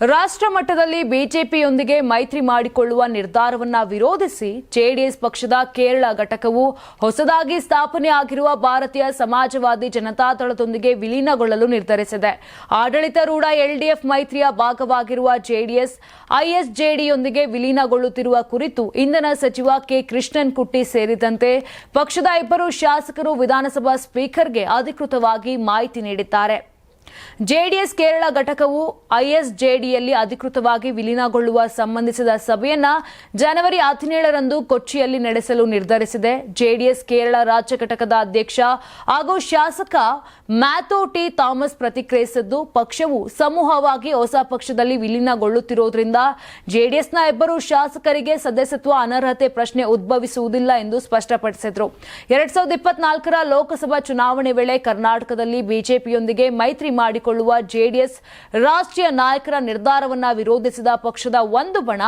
ರಾಷ್ಟ್ರ ಮಟ್ಟದಲ್ಲಿ ಬಿಜೆಪಿಯೊಂದಿಗೆ ಮೈತ್ರಿ ಮಾಡಿಕೊಳ್ಳುವ ನಿರ್ಧಾರವನ್ನ ವಿರೋಧಿಸಿ ಜೆಡಿಎಸ್ ಪಕ್ಷದ ಕೇರಳ ಘಟಕವು ಹೊಸದಾಗಿ ಸ್ಥಾಪನೆ ಆಗಿರುವ ಭಾರತೀಯ ಸಮಾಜವಾದಿ ಜನತಾದಳದೊಂದಿಗೆ ವಿಲೀನಗೊಳ್ಳಲು ನಿರ್ಧರಿಸಿದೆ. ಆಡಳಿತಾರೂಢ ಎಲ್ಡಿಎಫ್ ಮೈತ್ರಿಯ ಭಾಗವಾಗಿರುವ ಜೆಡಿಎಸ್ ಐಎಸ್ಜೆಡಿಯೊಂದಿಗೆ ವಿಲೀನಗೊಳ್ಳುತ್ತಿರುವ ಕುರಿತು ಇಂಧನ ಸಚಿವ ಕೆ ಕೃಷ್ಣನ್ಕುಟ್ಟಿ ಸೇರಿದಂತೆ ಪಕ್ಷದ ಇಬ್ಬರು ಶಾಸಕರು ವಿಧಾನಸಭಾ ಸ್ಪೀಕರ್ಗೆ ಅಧಿಕೃತವಾಗಿ ಮಾಹಿತಿ ನೀಡಿದ್ದಾರೆ. ಜೆಡಿಎಸ್ ಕೇರಳ ಘಟಕವು ಐಎಸ್ಜೆಡಿಯಲ್ಲಿ ಅಧಿಕೃತವಾಗಿ ವಿಲೀನಗೊಳ್ಳುವ ಸಂಬಂಧಿಸಿದ ಸಭೆಯನ್ನ ಜನವರಿ 17ರಂದು ಕೊಚ್ಚಿಯಲ್ಲಿ ನಡೆಸಲು ನಿರ್ಧರಿಸಿದೆ. ಜೆಡಿಎಸ್ ಕೇರಳ ರಾಜ್ಯ ಘಟಕದ ಅಧ್ಯಕ್ಷ ಹಾಗೂ ಶಾಸಕ ಮ್ಯಾಥ್ಯೂ ಟಿ ಥಾಮಸ್ ಪ್ರತಿಕ್ರಿಯಿಸಿದ್ದು, ಪಕ್ಷವು ಸಮೂಹವಾಗಿ ಹೊಸ ಪಕ್ಷದಲ್ಲಿ ವಿಲೀನಗೊಳ್ಳುತ್ತಿರುವುದರಿಂದ ಜೆಡಿಎಸ್ನ ಇಬ್ಬರು ಶಾಸಕರಿಗೆ ಸದಸ್ಯತ್ವ ಅನರ್ಹತೆ ಪ್ರಶ್ನೆ ಉದ್ಭವಿಸುವುದಿಲ್ಲ ಎಂದು ಸ್ಪಷ್ಟಪಡಿಸಿದರು. 2024ರ ಲೋಕಸಭಾ ಚುನಾವಣೆ ವೇಳೆ ಕರ್ನಾಟಕದಲ್ಲಿ ಬಿಜೆಪಿಯೊಂದಿಗೆ ಮೈತ್ರಿ ಮಾಡಿಕೊಳ್ಳುವ ಜೆಡಿಎಸ್ ರಾಷ್ಟ್ರೀಯ ನಾಯಕರ ನಿರ್ಧಾರವನ್ನ ವಿರೋಧಿಸಿದ ಪಕ್ಷದ ಒಂದು ಬಣ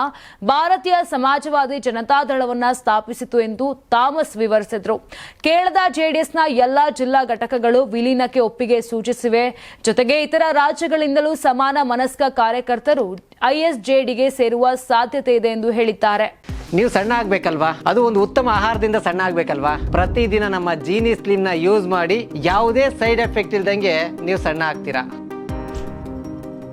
ಭಾರತೀಯ ಸಮಾಜವಾದಿ ಜನತಾದಳವನ್ನ ಸ್ಥಾಪಿಸಿತು ಎಂದು ಥಾಮಸ್ ವಿವರಿಸಿದರು. ಕೇರಳದ ಜೆಡಿಎಸ್ನ ಎಲ್ಲಾ ಜಿಲ್ಲಾ ಘಟಕಗಳು ವಿಲೀನಕ್ಕೆ ಒಪ್ಪಿಗೆ ಸೂಚಿಸಿವೆ. ಜೊತೆಗೆ ಇತರ ರಾಜ್ಯಗಳಿಂದಲೂ ಸಮಾನ ಮನಸ್ಕ ಕಾರ್ಯಕರ್ತರು ಐಎಸ್ಜೆಡಿಗೆ ಸೇರುವ ಸಾಧ್ಯತೆ ಇದೆ ಎಂದು ಹೇಳಿದ್ದಾರೆ. ನೀವು ಸಣ್ಣ ಆಗ್ಬೇಕಲ್ವಾ? ಅದು ಒಂದು ಉತ್ತಮ ಆಹಾರದಿಂದ ಸಣ್ಣ ಆಗ್ಬೇಕಲ್ವಾ? ಪ್ರತಿದಿನ ನಮ್ಮ ಜೀನಿ ಸ್ಲಿಮ್ ನ ಯೂಸ್ ಮಾಡಿ ಯಾವುದೇ ಸೈಡ್ ಎಫೆಕ್ಟ್ ಇಲ್ದಂಗೆ ನೀವು ಸಣ್ಣ ಆಗ್ತೀರಾ.